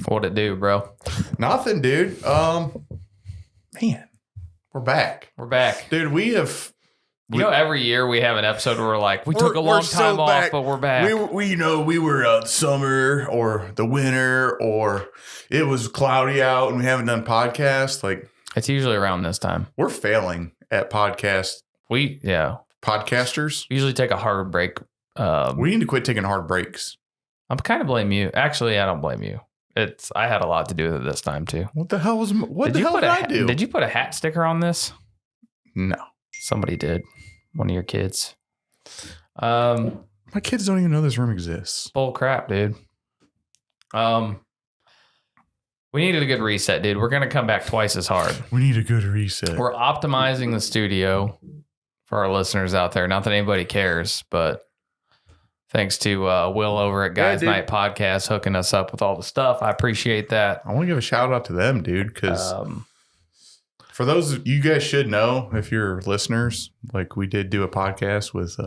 What'd it do, bro? Nothing, dude. Man, we're back. We're back. Dude, we have... every year we have an episode where we're like, we took a long time off, but we're back. We were summer or the winter or it was cloudy out and we haven't done podcasts. Like, it's usually around this time. We're failing at podcasters. We usually take a hard break. We need to quit taking hard breaks. I'm kind of blame you. Actually, I don't blame you. I had a lot to do with it this time too. What the hell did I do? Did you put a hat sticker on this? No. Somebody did. One of your kids. My kids don't even know this room exists. Bull crap, dude. We needed a good reset, dude. We're gonna come back twice as hard. We need a good reset. We're optimizing the studio for our listeners out there. Not that anybody cares, but thanks to Will over at Guys Night Podcast hooking us up with all the stuff. I appreciate that. I want to give a shout out to them, dude, because for those you guys should know, if you're listeners, like we did do a podcast with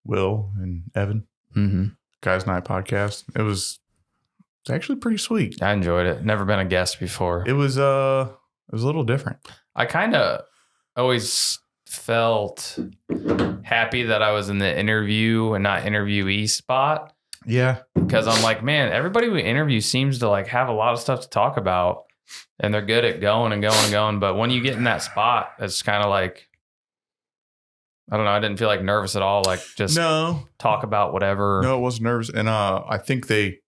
Will and Evan, Guys Night Podcast. It was actually pretty sweet. I enjoyed it. Never been a guest before. It was a little different. I kind of always felt happy that I was in the interview and not interviewee spot. Yeah. Because I'm like, man, everybody we interview seems to like have a lot of stuff to talk about and they're good at going and going and going. But when you get in that spot, it's kind of like, I don't know. I didn't feel like nervous at all. Like just talk about whatever. No, it wasn't nervous. And I think they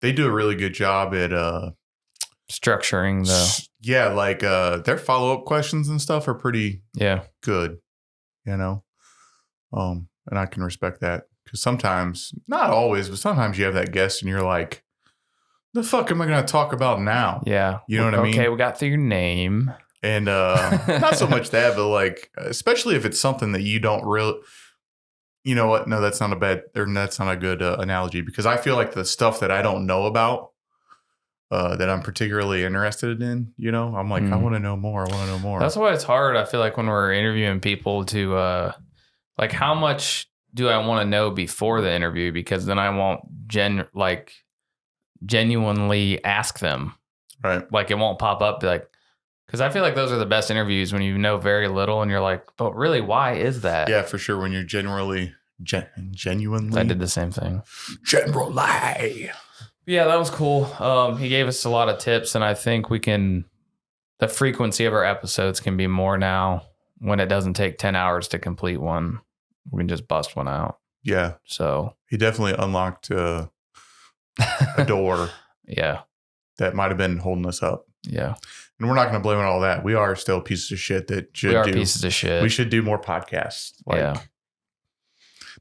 do a really good job at structuring their follow-up questions and stuff are pretty good, and I can respect that because sometimes, not always, but sometimes you have that guest and you're like, the fuck am I going to talk about now? Yeah. You know what I mean? Okay, we got through your name. And not so much that, but like, especially if it's something that you don't really, you know what? No, that's not a good analogy because I feel like the stuff that I don't know about that I'm particularly interested in, I'm like, I want to know more. That's why it's hard. I feel like when we're interviewing people to like, how much do I want to know before the interview? Because then I won't genuinely ask them. Right. Like it won't pop up like, because I feel like those are the best interviews when you know very little and you're like, but really, why is that? Yeah, for sure. When you're genuinely. I did the same thing. Generally. Yeah, that was cool. He gave us a lot of tips, and I think the frequency of our episodes can be more now when it doesn't take 10 hours to complete one. We can just bust one out. Yeah. So he definitely unlocked a door. Yeah. That might have been holding us up. Yeah. And we're not going to blame it on all that. We are still pieces of shit that should do. Pieces of shit. We should do more podcasts. Yeah.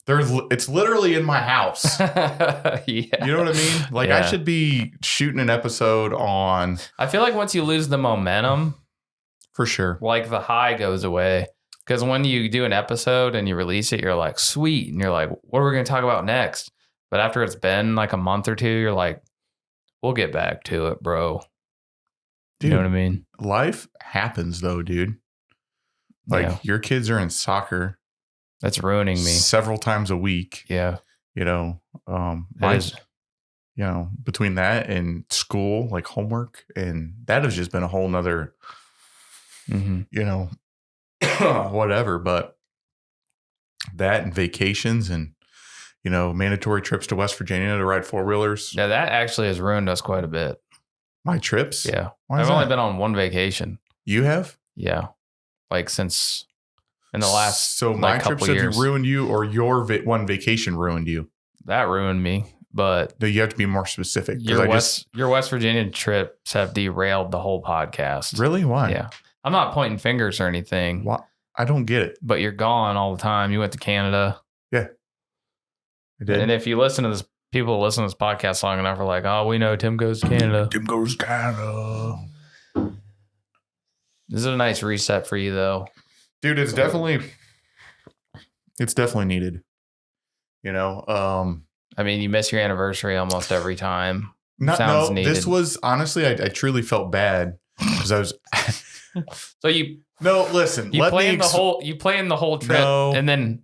It's literally in my house. Yeah. You know what I mean? Like I should be shooting an episode on. I feel like once you lose the momentum, for sure, like the high goes away. Because when you do an episode and you release it, you're like, sweet. And you're like, what are we going to talk about next? But after it's been like a month or two, you're like, we'll get back to it, bro. Dude, you know what I mean? Life happens though, dude. Like your kids are in soccer. That's ruining me several times a week. Yeah. Between that and school, like homework, and that has just been a whole nother, whatever. But that and vacations and, mandatory trips to West Virginia to ride 4-wheelers. Yeah, that actually has ruined us quite a bit. My trips? Yeah. I've only been on one vacation. You have? Yeah. Like since... in the last my trips have ruined you, or your one vacation ruined you? That ruined me, but no, you have to be more specific. Your West Virginia trips have derailed the whole podcast. Really? Why? Yeah, I'm not pointing fingers or anything. Why? I don't get it. But you're gone all the time. You went to Canada. Yeah, I did. And if you listen to this, people listen to this podcast long enough are like, oh, we know Tim goes to Canada. Tim goes to Canada. This is a nice reset for you, though. Dude, it's definitely needed. I mean, you miss your anniversary almost every time. Needed. This was honestly, I truly felt bad because I was. So you listen. You planned the whole trip, and then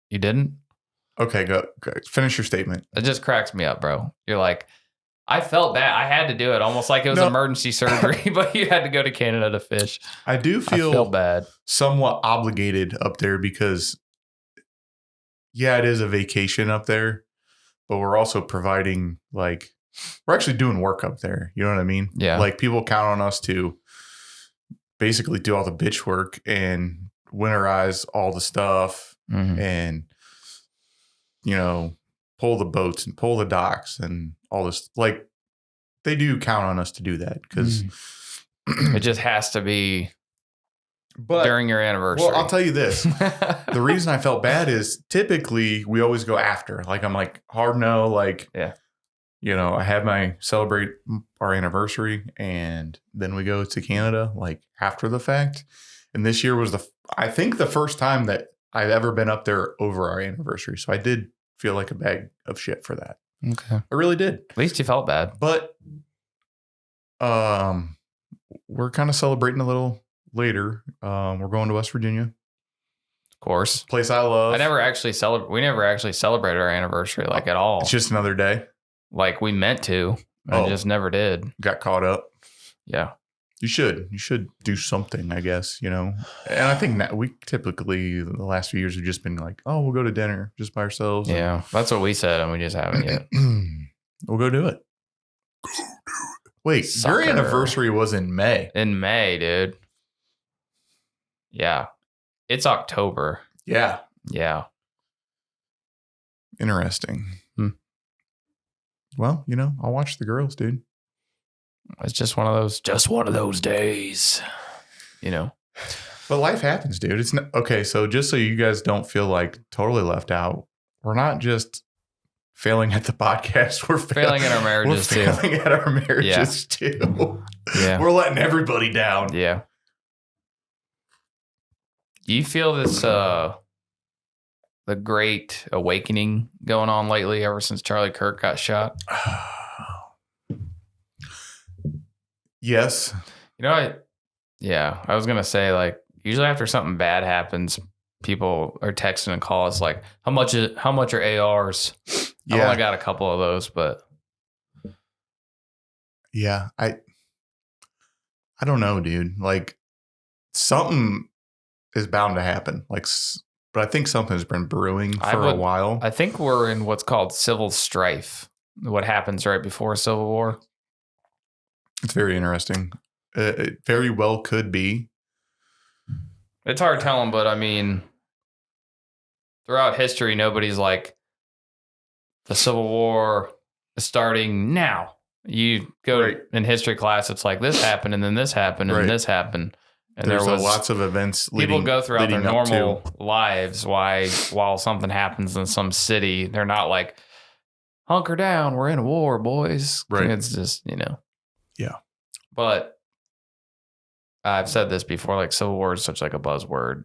you didn't. Okay, go finish your statement. It just cracks me up, bro. You're like, I felt bad. I had to do it, almost like it was emergency surgery, but you had to go to Canada to fish. I do feel felt bad, somewhat obligated up there because, yeah, it is a vacation up there, but we're also providing, like, we're actually doing work up there. You know what I mean? Yeah. Like, people count on us to basically do all the bitch work and winterize all the stuff and, pull the boats and pull the docks and all this. Like, they do count on us to do that because it just has to be during your anniversary. Well, I'll tell you this. The reason I felt bad is typically we always go after. Like, I'm like, hard no. Like, I had my celebrate our anniversary and then we go to Canada like after the fact. And this year was I think the first time that I've ever been up there over our anniversary. So I did feel like a bag of shit for that. Okay. I really did. At least you felt bad. But we're kind of celebrating a little later. We're going to West Virginia. Of course. Place I love. We never actually celebrated our anniversary like at all. It's just another day. Like we meant to. I just never did. Got caught up. Yeah. You should do something, I guess, And I think that we typically, the last few years, have just been like, oh, we'll go to dinner just by ourselves. Yeah. That's what we said, and we just haven't yet. We'll go do it. Wait, your anniversary was in May. In May, dude. Yeah. It's October. Yeah. Yeah. Interesting. Well, I'll watch the girls, dude. It's just one of those days, But life happens, dude. It's not okay. So just so you guys don't feel like totally left out, we're not just failing at the podcast. We're failing at our marriages too. We're failing at our marriages too. Yeah. We're letting everybody down. Yeah. Do you feel this, the great awakening going on lately ever since Charlie Kirk got shot? Yes. I was going to say, like, usually after something bad happens, people are texting and calling us like, how much are ARs? Yeah. I only got a couple of those, but. Yeah. I don't know, dude. Like, something is bound to happen. Like, but I think something's been brewing for a while. I think we're in what's called civil strife. What happens right before a civil war. It's very interesting. It very well could be. It's hard telling, but I mean, throughout history, nobody's like, the Civil War is starting now. You go in history class, it's like this happened, and then this happened, and this happened. And there was lots of events. People go throughout their normal lives. While something happens in some city, they're not like, hunker down, we're in a war, boys. Right. It's just, Yeah. But I've said this before, like Civil War is such like a buzzword.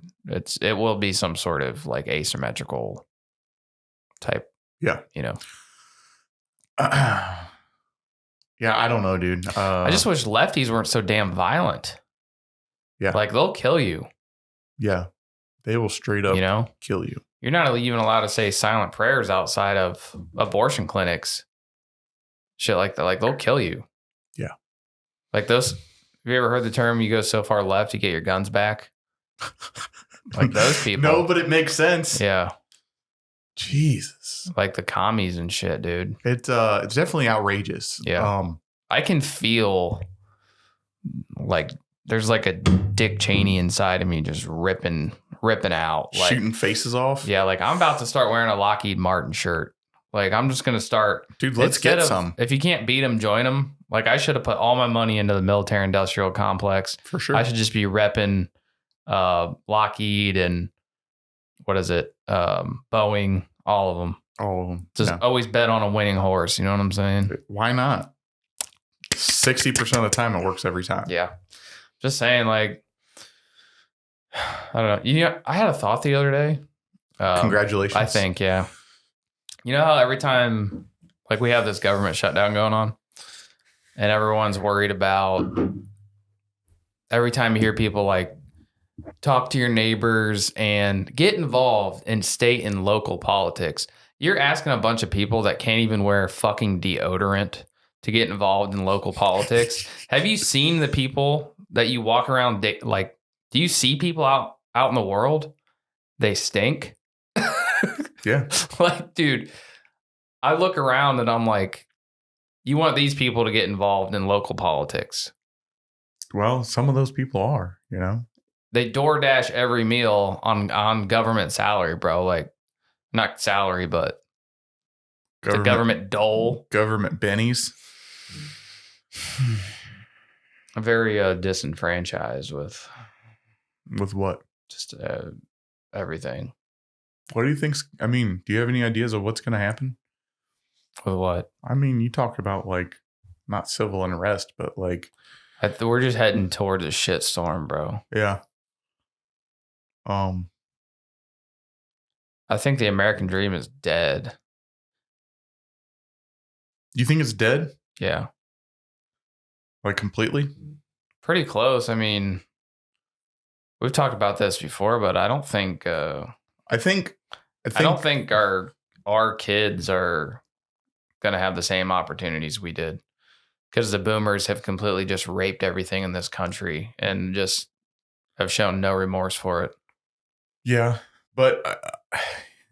It will be some sort of like asymmetrical type. Yeah. Yeah, I don't know, dude. I just wish lefties weren't so damn violent. Yeah. Like they'll kill you. Yeah. They will straight up kill you. You're not even allowed to say silent prayers outside of abortion clinics. Shit like that. Like they'll kill you. Yeah. Like those. Have you ever heard the term, you go so far left, you get your guns back? Like those people. No, but it makes sense. Yeah. Jesus. Like the commies and shit, dude. It's definitely outrageous. Yeah. I can feel like there's like a Dick Cheney inside of me just ripping out. Like, shooting faces off? Yeah, like I'm about to start wearing a Lockheed Martin shirt. Like I'm just going to start. Dude, let's get some. If you can't beat them, join them. Like I should have put all my money into the military industrial complex. For sure. I should just be repping Lockheed and what is it? Boeing, all of them. All of them. Just always bet on a winning horse. You know what I'm saying? Why not? 60% of the time it works every time. Yeah. Just saying, like, I don't know. I had a thought the other day. Congratulations. I think, yeah. You know how every time, like, we have this government shutdown going on and everyone's worried about, every time you hear people, like, talk to your neighbors and get involved in state and local politics, you're asking a bunch of people that can't even wear fucking deodorant to get involved in local politics. Have you seen the people that you walk around? Like, do you see people out in the world? They stink. Yeah. Like, dude, I look around and I'm like, you want these people to get involved in local politics. Well, some of those people are, you know. They DoorDash every meal on government salary, bro. Like, not salary, but the government dole. Government bennies. I'm very disenfranchised with what? just everything. What do you think? I mean, do you have any ideas of what's going to happen? With what? I mean, you talk about like not civil unrest, but like we're just heading towards a shitstorm, bro. Yeah. I think the American dream is dead. You think it's dead? Yeah. Like completely? Pretty close. I mean, we've talked about this before, but I don't think I don't think our kids are going to have the same opportunities we did, because the boomers have completely just raped everything in this country and just have shown no remorse for it. Yeah. But,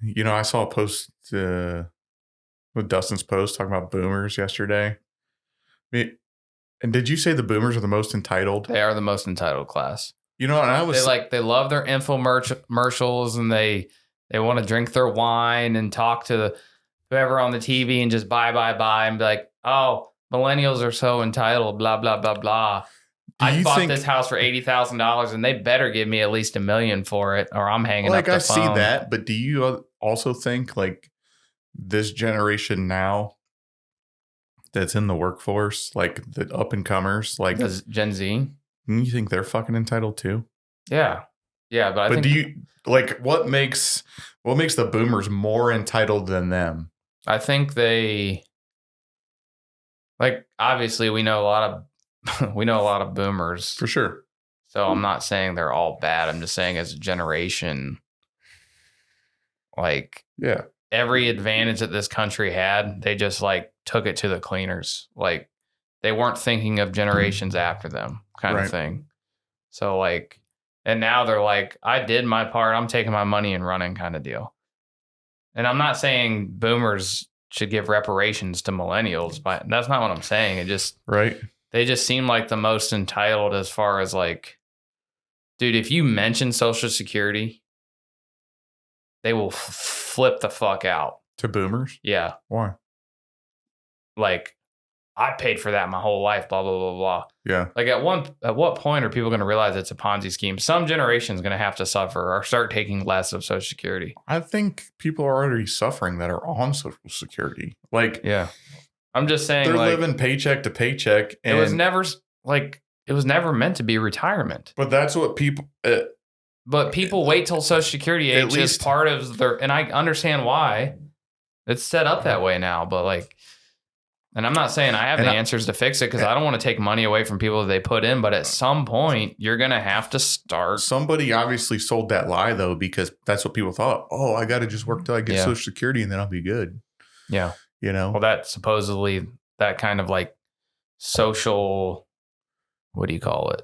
you know, I saw a post with Dustin's post talking about boomers yesterday. And did you say the boomers are the most entitled? They are the most entitled class. You know, and they love their infomercials, and they want to drink their wine and talk to whoever on the TV and just buy and be like, oh, millennials are so entitled, blah, blah, blah, blah. I bought this house for $80,000 and they better give me at least $1 million for it, or I'm hanging up the phone. I see that, but do you also think like this generation now that's in the workforce, like the up and comers, like Gen Z, you think they're fucking entitled too? Yeah. Yeah. But I think, do you like what makes the boomers more entitled than them? I think they, like, obviously we know a lot of boomers for sure. So I'm not saying they're all bad. I'm just saying as a generation, like, yeah, every advantage that this country had, they just like took it to the cleaners. Like, they weren't thinking of generations after them, kind of thing. So like, and now they're like, I did my part, I'm taking my money and running, kind of deal. And I'm not saying boomers should give reparations to millennials, but that's not what I'm saying. It just, they just seem like the most entitled as far as like, dude, if you mention Social Security, they will flip the fuck out. To boomers? Yeah. Why? Like, I paid for that my whole life, blah, blah, blah, blah. Yeah. Like, at what point are people going to realize it's a Ponzi scheme? Some generation's going to have to suffer or start taking less of Social Security. I think people are already suffering that are on Social Security. Like, yeah. I'm just saying, they're like, living paycheck to paycheck. And it was never meant to be retirement. But that's what people... but people wait till Social Security age is part of their... And I understand why. It's set up that way now, but like... And I'm not saying I have the answers to fix it, because I don't want to take money away from people that they put in, but at some point, you're going to have to start. Somebody obviously sold that lie, though, because that's what people thought. Oh, I got to just work till I get Social Security and then I'll be good. Yeah. You know? Well, that supposedly, that kind of like social, what do you call it?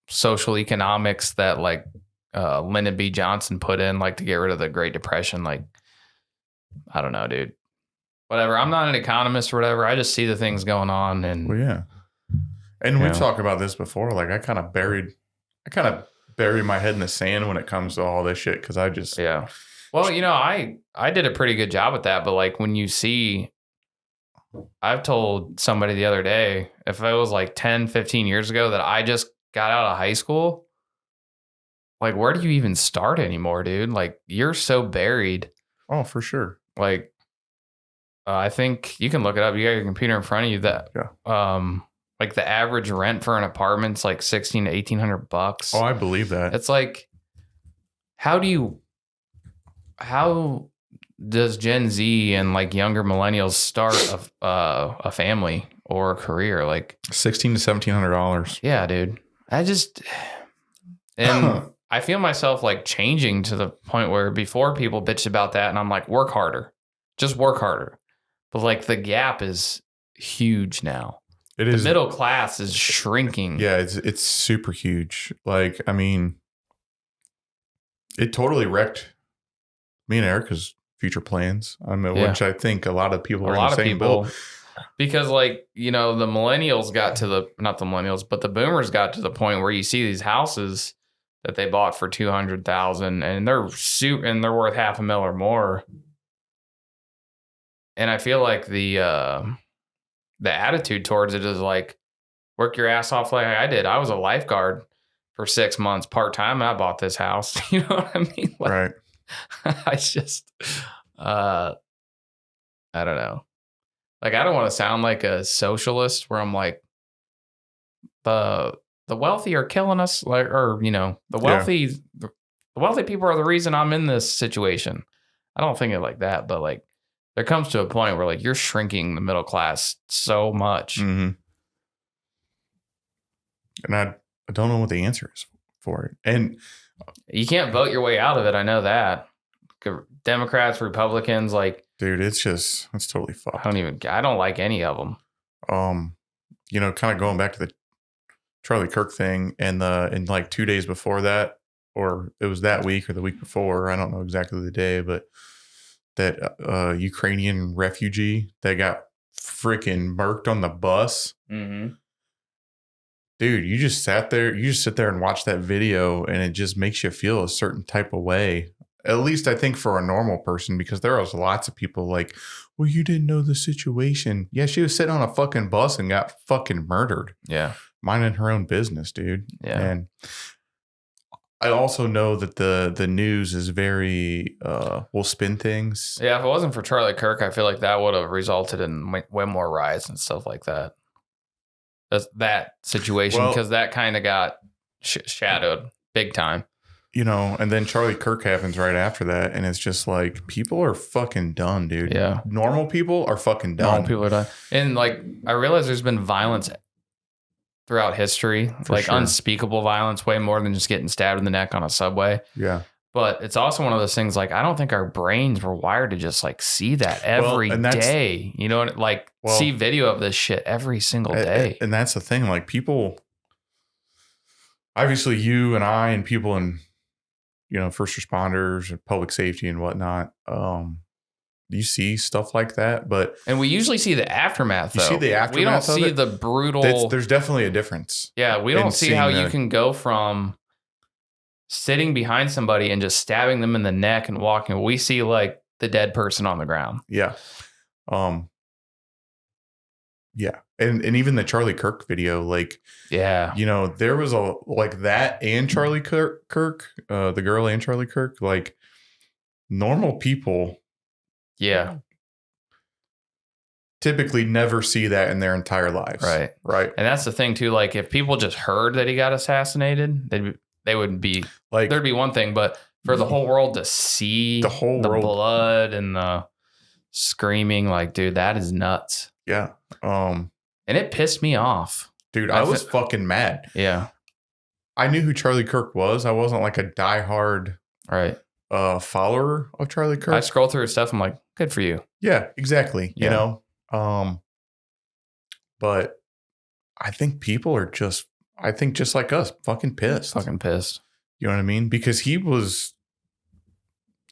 Social economics that like Lyndon B. Johnson put in, like to get rid of the Great Depression. Like, I don't know, dude. Whatever. I'm not an economist or whatever. I just see the things going on. And well, yeah. And we've talked about this before. Like, I kind of bury my head in the sand when it comes to all this shit, because I just... Yeah. Well, you know, I did a pretty good job at that. But like, when you see... I've told somebody the other day, if it was like 10, 15 years ago that I just got out of high school, like, where do you even start anymore, dude? Like, you're so buried. Oh, for sure. Like... I think you can look it up. You got your computer in front of you. That, like, the average rent for an apartment's like $1,600 to $1,800. Oh, I believe that. It's like, how does Gen Z and like younger millennials start a family or a career? Like $1,600 to $1,700. Yeah, dude. I feel myself like changing to the point where before people bitched about that, and I'm like, work harder, just work harder. But like, the gap is huge now. It is. The middle class is shrinking. Yeah, it's super huge. Like, I mean, it totally wrecked me and Erica's future plans. I mean, which I think a lot of people are in the same boat. Because, like, the millennials got to not the millennials, but the boomers got to the point where you see these houses that they bought for $200,000 and they're worth $500,000 or more. And I feel like the attitude towards it is like, work your ass off like I did. I was a lifeguard for 6 months part-time and I bought this house. You know what I mean? Like, Right. I just, I don't know. Like, I don't want to sound like a socialist where I'm like, the wealthy are killing us, like, or, the wealthy people are the reason I'm in this situation. I don't think it like that, but like, there comes to a point where like you're shrinking the middle class so much. Mm-hmm. And I don't know what the answer is for it. And you can't vote your way out of it. I know that. Democrats, Republicans, like, dude, it's totally fucked. I don't like any of them. Kind of going back to the Charlie Kirk thing and like 2 days before that, or it was that week or the week before, I don't know exactly the day, but that Ukrainian refugee that got freaking murked on the bus. Mm-hmm. Dude, you just sit there and watch that video and it just makes you feel a certain type of way. At least I think for a normal person, because there was lots of people like, well, you didn't know the situation. Yeah, she was sitting on a fucking bus and got fucking murdered. Yeah. Minding her own business, dude. Yeah. And I also know that the news is very will spin things. Yeah, if it wasn't for Charlie Kirk, I feel like that would have resulted in way more riots and stuff like that. That situation, because that kind of got shadowed big time. And then Charlie Kirk happens right after that, and it's just like, people are fucking done, dude. Yeah. Normal people are fucking done. Normal people are done. And like, I realize there's been violence throughout history, unspeakable violence, way more than just getting stabbed in the neck on a subway. Yeah. But it's also one of those things, like, I don't think our brains were wired to just like see that every day. See video of this shit every single day. And that's the thing. Like, people, obviously you and I and people in, first responders and public safety and whatnot, you see stuff like that, and we usually see the aftermath. Though. You see the aftermath. We don't see the brutal. There's definitely a difference. Yeah, we don't see how you can go from sitting behind somebody and just stabbing them in the neck and walking. We see like the dead person on the ground. Yeah, yeah, and even the Charlie Kirk video, like, yeah, there was that and Charlie Kirk, the girl and Charlie Kirk, like, normal people. Yeah. Typically never see that in their entire lives. Right. Right. And that's the thing too. Like, if people just heard that he got assassinated, they would be like, there'd be one thing, but for the whole world to see the blood and the screaming, like, dude, that is nuts. Yeah. And it pissed me off. Dude, I was fucking mad. Yeah. I knew who Charlie Kirk was. I wasn't like a diehard follower of Charlie Kirk. I scroll through his stuff. I'm like, good for you. Yeah, exactly. Yeah. But I think people are just like us, fucking pissed. Fucking pissed. You know what I mean? Because he was,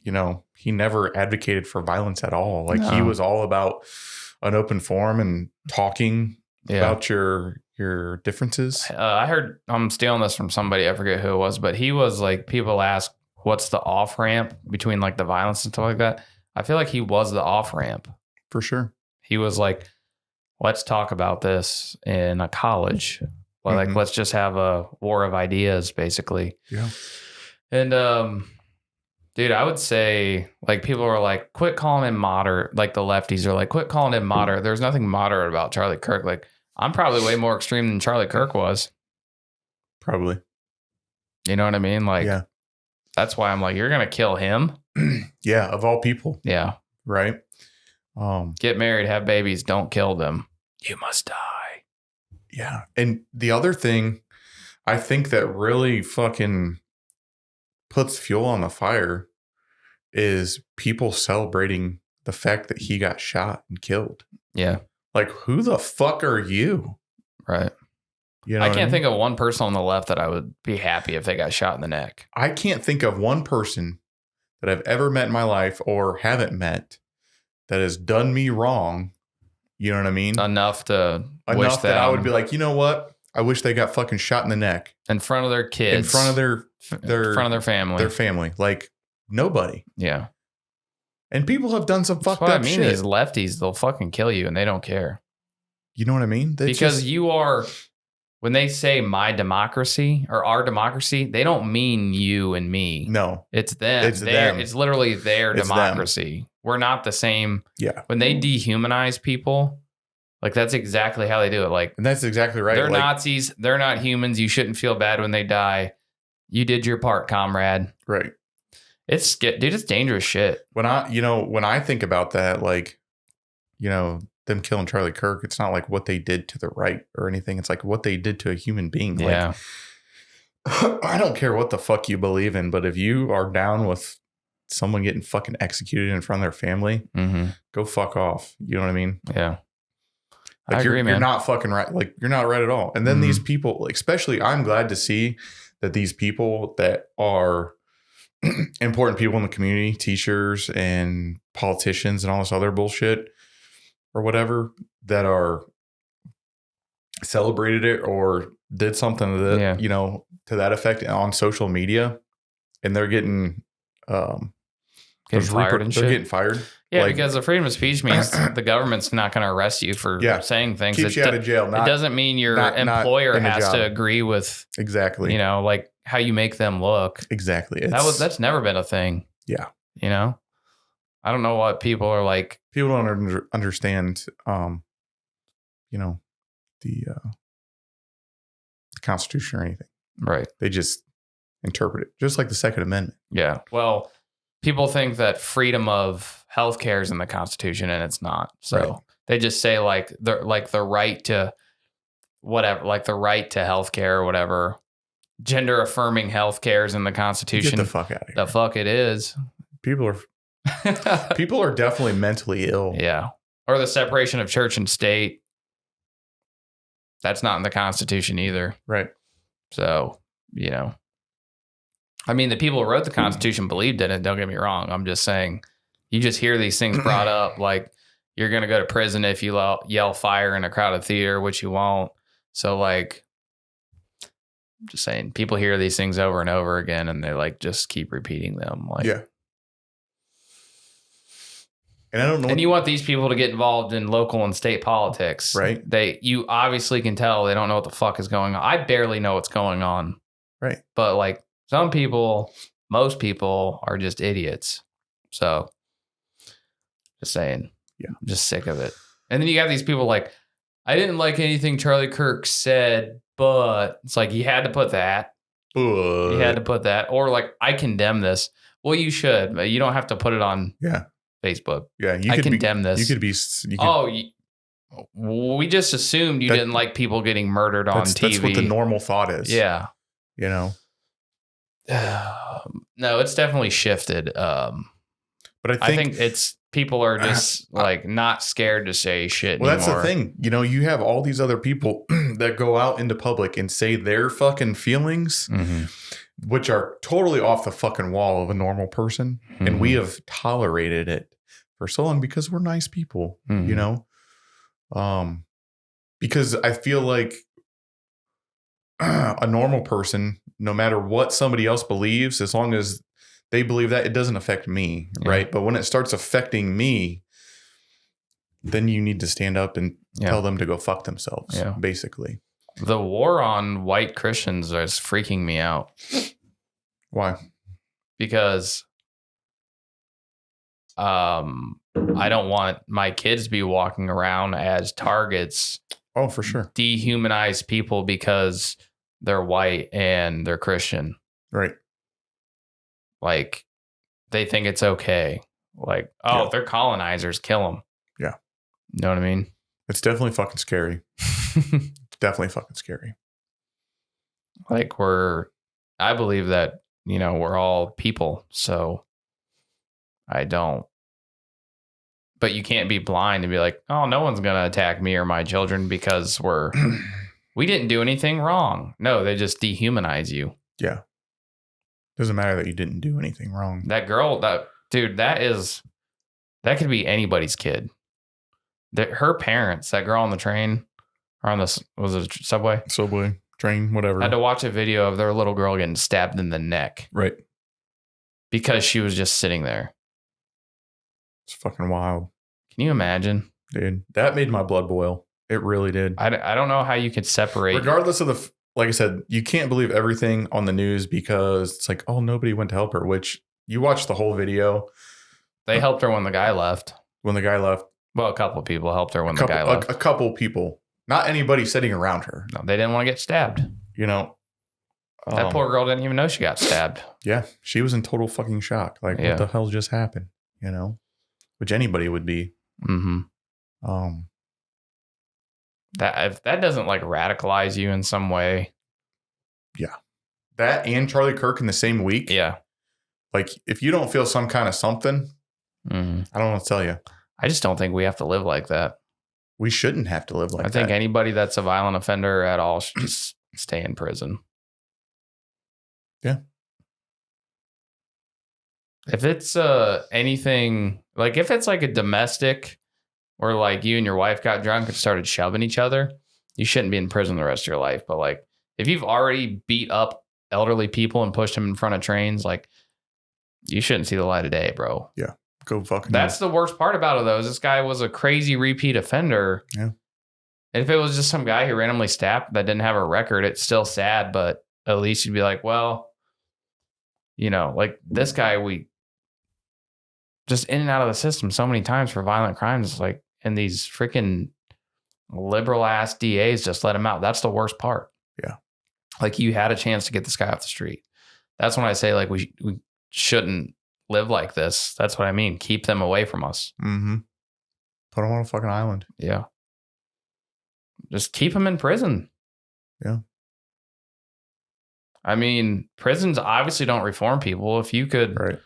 he never advocated for violence at all. Like, he was all about an open forum and talking about your differences. I heard, I'm stealing this from somebody, I forget who it was, but he was like, people ask, what's the off ramp between like the violence and stuff like that? I feel like he was the off ramp. For sure. He was like, let's talk about this in a college. Like, let's just have a war of ideas, basically. Yeah. And, dude, I would say, like, people are like, quit calling him moderate. Like, the lefties are like, quit calling him moderate. There's nothing moderate about Charlie Kirk. Like, I'm probably way more extreme than Charlie Kirk was. Probably. You know what I mean? Like, yeah. That's why I'm like, you're going to kill him? Yeah, of all people. Yeah. Right? Get married, have babies, don't kill them. You must die. Yeah. And the other thing I think that really fucking puts fuel on the fire is people celebrating the fact that he got shot and killed. Yeah. Like, who the fuck are you? Right. You know I can't think of one person on the left that I would be happy if they got shot in the neck. I can't think of one person that I've ever met in my life or haven't met that has done me wrong. You know what I mean? Enough that I would be like, you know what? I wish they got fucking shot in the neck in front of their kids, in front of their family, their family. Like nobody. Yeah. And people have done some fucked up shit. These lefties, they'll fucking kill you and they don't care. You know what I mean? Because you are, when they say my democracy or our democracy, they don't mean you and me. No. It's them. It's them. It's literally their democracy. Them. We're not the same. Yeah. When they dehumanize people, like that's exactly how they do it. Like, and that's exactly right. They're Nazis. They're not humans. You shouldn't feel bad when they die. You did your part, comrade. Right. It's dangerous shit. When I think about that, like, them killing Charlie Kirk, it's not like what they did to the right or anything. It's like what they did to a human being. Yeah. Like, I don't care what the fuck you believe in, but if you are down with someone getting fucking executed in front of their family, go fuck off. You know what I mean? Yeah. Like, I agree, man. You're not fucking right. Like, you're not right at all. And then these people, especially, I'm glad to see that these people that are important people in the community, teachers and politicians and all this other bullshit or whatever, that are celebrated it or did something that, to that effect on social media, and they're getting fired and shit. They're getting fired. Yeah, because the freedom of speech means the government's not going to arrest you for saying things. Keeps you out of jail. It doesn't mean your employer has to agree with exactly, like how you make them look. Exactly. That's never been a thing. Yeah. I don't know what people are like. People don't understand, the Constitution or anything. Right. They just interpret it, just like the Second Amendment. Yeah. Well, people think that freedom of healthcare is in the Constitution, and it's not. So they just say the right to whatever, like the right to healthcare or whatever. Gender affirming healthcare is in the Constitution. Get the fuck out of here. The fuck it is. People are definitely mentally ill. Yeah. Or the separation of church and state. That's not in the Constitution either. Right. So, I mean, the people who wrote the Constitution believed in it. Don't get me wrong. I'm just saying, you just hear these things brought up, like you're going to go to prison if you yell fire in a crowded theater, which you won't. So, like, I'm just saying, people hear these things over and over again, and they like just keep repeating them. Like, yeah. And I don't know. And you want these people to get involved in local and state politics, right? You obviously can tell they don't know what the fuck is going on. I barely know what's going on, right? But like most people are just idiots. So, just saying, yeah, I'm just sick of it. And then you got these people like, I didn't like anything Charlie Kirk said, but it's like you had to put that. You had to put that, or like I condemn this. Well, you should, but you don't have to put it on. Yeah. Facebook. Yeah, I condemn this. You could be. We just assumed you didn't like people getting murdered on TV. That's what the normal thought is. Yeah. No, it's definitely shifted. But I think it's people are just like not scared to say shit anymore. That's the thing. You have all these other people that go out into public and say their fucking feelings, which are totally off the fucking wall of a normal person. And we have tolerated it for so long because we're nice people, because I feel like a normal person, no matter what somebody else believes, as long as they believe that, it doesn't affect me. Yeah. Right. But when it starts affecting me, then you need to stand up and tell them to go fuck themselves, basically. The war on white Christians is freaking me out. Why? Because I don't want my kids to be walking around as targets. Oh, for sure. Dehumanize people because they're white and they're Christian. Right. Like, they think it's okay. Like, if they're colonizers, kill them. Yeah. You know what I mean? It's definitely fucking scary. Definitely fucking scary. Like, I believe that, we're all people. So I don't. but you can't be blind and be like, oh, no one's going to attack me or my children because we didn't do anything wrong. No, they just dehumanize you. Yeah. Doesn't matter that you didn't do anything wrong. That girl, that could be anybody's kid. Her parents, that girl on the train or on the, was it subway? Subway, train, whatever. Had to watch a video of their little girl getting stabbed in the neck. Right. Because she was just sitting there. It's fucking wild. Can you imagine? Dude, that made my blood boil. It really did. I don't know how you could separate. Regardless of like I said, you can't believe everything on the news because it's like, oh, nobody went to help her, which you watch the whole video. They helped her when the guy left. When the guy left. Well, a couple of people helped her when the guy left. A couple people. Not anybody sitting around her. No, they didn't want to get stabbed. You know. That poor girl didn't even know she got stabbed. Yeah. She was in total fucking shock. Like, what the hell just happened? You know? Which anybody would be. Mm-hmm. That if that doesn't like radicalize you in some way. Yeah. That and Charlie Kirk in the same week. Yeah. Like if you don't feel some kind of something, I don't know what to tell you. I just don't think we have to live like that. We shouldn't have to live like that. I think anybody that's a violent offender at all should just stay in prison. Yeah. If it's anything, like if it's like a domestic or like you and your wife got drunk and started shoving each other, you shouldn't be in prison the rest of your life. But like if you've already beat up elderly people and pushed them in front of trains, like you shouldn't see the light of day, bro. Yeah. Go fucking. That's the worst part about it, though, is this guy was a crazy repeat offender. Yeah. And if it was just some guy who randomly stabbed that didn't have a record, it's still sad, but at least you'd be like, well, you know, like this guy, we just in and out of the system so many times for violent crimes, like, and these freaking liberal ass DAs just let him out. That's the worst part. Yeah. Like you had a chance to get this guy off the street. That's when I say like we shouldn't live like this. That's what I mean. Keep them away from us. Mm-hmm. Put them on a fucking island. Yeah. Just keep them in prison. Yeah. I mean, prisons obviously don't reform people. If you could, right.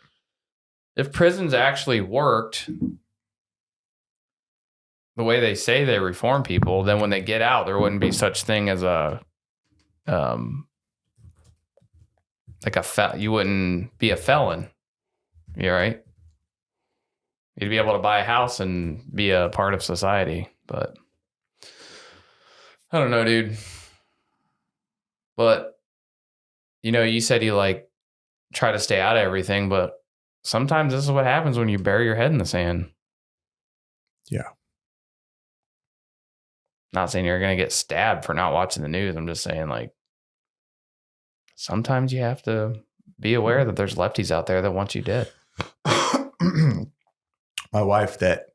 If prisons actually worked the way they say they reform people, then when they get out, there wouldn't be such thing as a, you wouldn't be a felon. You're right. You'd be able to buy a house and be a part of society, but I don't know, dude. But you know, you said you like try to stay out of everything, but sometimes this is what happens when you bury your head in the sand. Yeah. Not saying you're going to get stabbed for not watching the news. I'm just saying like sometimes you have to be aware that there's lefties out there that want you dead. My wife, that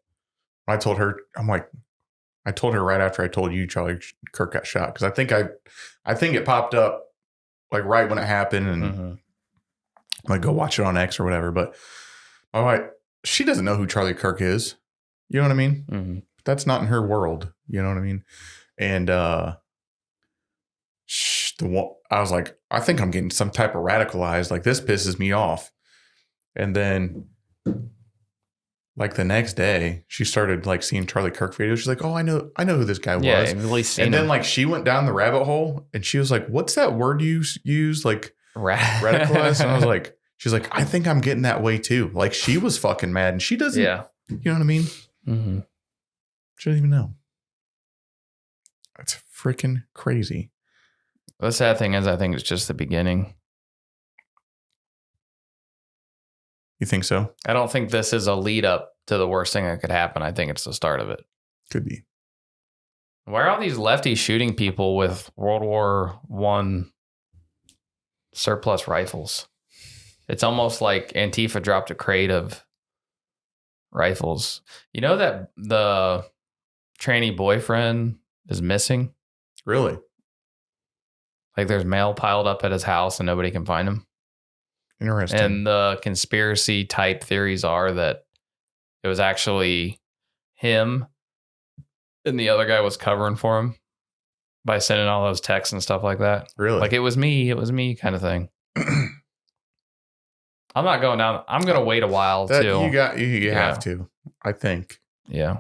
I told her, I told her right after I told you Charlie Kirk got shot, because I think it popped up like right when it happened, and I'm like, go watch it on X or whatever. But my wife, she doesn't know who Charlie Kirk is. You know what I mean? Mm-hmm. That's not in her world. You know what I mean? And I was like, I think I'm getting some type of radicalized. Like this pisses me off. And then like the next day, she started like seeing Charlie Kirk videos. She's like, oh, I know who this guy was. Yeah, at least seen and then him. like she went down the rabbit hole and she was like, what's that word you use? Like radicalized. And I was like, she's like, I think I'm getting that way too. Like she was fucking mad and she doesn't, you know what I mean? Mm-hmm. She doesn't even know. That's freaking crazy. The sad thing is, I think it's just the beginning. You think so? I don't think this is a lead up to the worst thing that could happen. I think it's the start of it. Could be. Why are all these lefties shooting people with World War I surplus rifles? It's almost like Antifa dropped a crate of rifles. You know that the tranny boyfriend is missing? Really? Like there's mail piled up at his house and nobody can find him. Interesting. And the conspiracy type theories are that it was actually him and the other guy was covering for him by sending all those texts and stuff like that. Really? Like it was me kind of thing. I'm not going down. I'm going to wait a while too. You have to, I think. Yeah.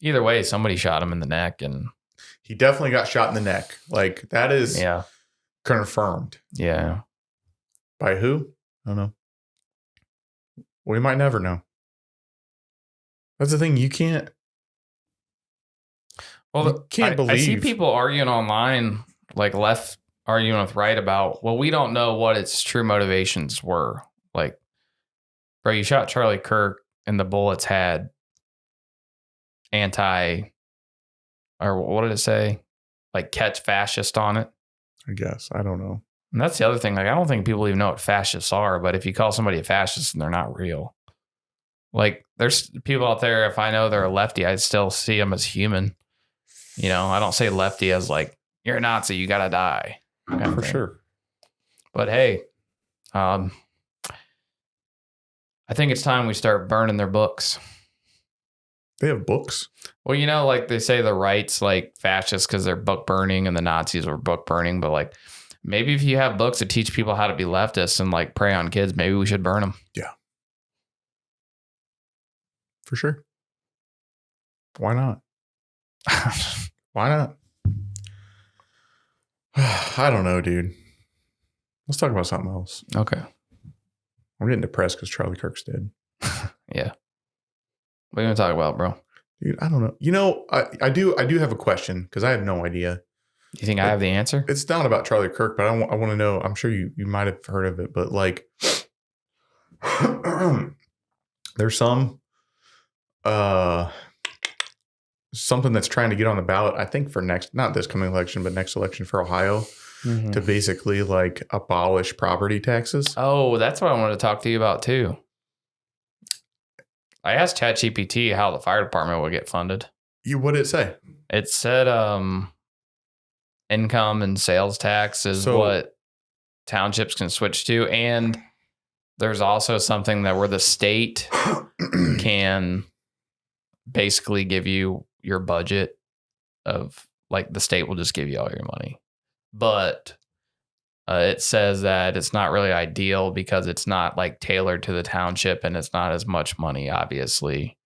Either way, somebody shot him in the neck, and He definitely got shot in the neck. Like, that is confirmed. Yeah. By who? I don't know. We might never know. That's the thing. You can't. Well, you can't believe. I see people arguing online, like left arguing with right about, well, we don't know what its true motivations were. Like, bro, you shot Charlie Kirk and the bullets had or what did it say? Like, catch fascist on it. I guess. I don't know. And that's the other thing. Like, I don't think people even know what fascists are, but if you call somebody a fascist and they're not real, like, there's people out there, if I know they're a lefty, I still see them as human. You know, I don't say lefty as like, you're a Nazi, you got to die. For sure. But hey, I think it's time we start burning their books. They have books? Well, you know, like they say the right's like fascists because they're book burning and the Nazis were book burning. But like, maybe if you have books that teach people how to be leftists and like prey on kids, maybe we should burn them. Yeah. For sure. Why not? Why not? I don't know, dude. Let's talk about something else. Okay. I'm getting depressed because Charlie Kirk's dead. Yeah. What are you going to talk about, bro? Dude, I don't know. You know, I do have a question because I have no idea. You think I have the answer? It's not about Charlie Kirk, but I want to know. I'm sure you might have heard of it, but like, there's some something that's trying to get on the ballot, I think, for not this coming election, but next election for Ohio, to basically like abolish property taxes. Oh, that's what I wanted to talk to you about too. I asked ChatGPT how the fire department would get funded. What did it say? It said income and sales tax is what townships can switch to. And there's also something that where the state can basically give you your budget of, like, the state will just give you all your money. But it says that it's not really ideal because it's not like tailored to the township and it's not as much money, obviously.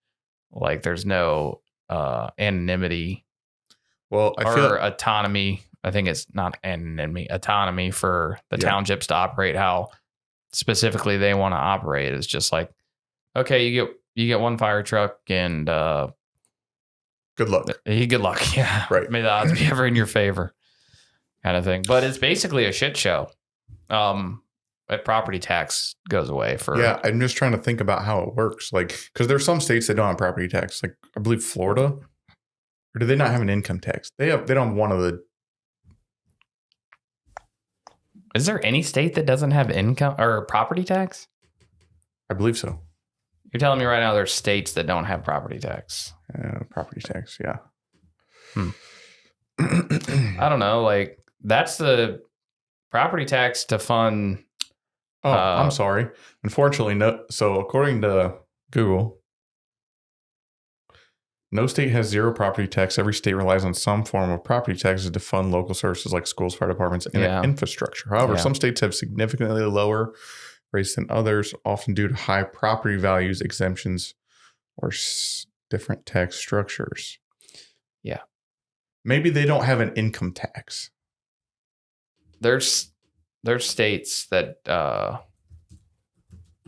Like, there's no anonymity. Well, autonomy. I think it's not anonymity, autonomy for the townships to operate how specifically they want to operate. It's just like, okay, you get one fire truck and good luck. Good luck. Yeah. Right. May the odds be ever in your favor, kind of thing. But it's basically a shit show. But property tax goes away for. Yeah, I'm just trying to think about how it works. Like, because there's some states that don't have property tax. Like, I believe Florida. Or do they not have an income tax? They don't have one of the. Is there any state that doesn't have income or property tax? I believe so. You're telling me right now there's states that don't have property tax. Property tax, yeah. I don't know. Like, that's the property tax to fund. Oh, I'm sorry. Unfortunately, no. So according to Google, no state has zero property tax. Every state relies on some form of property taxes to fund local services like schools, fire departments, and infrastructure. However, some states have significantly lower rates than others, often due to high property values, exemptions, or different tax structures. Yeah. Maybe they don't have an income tax. There's states that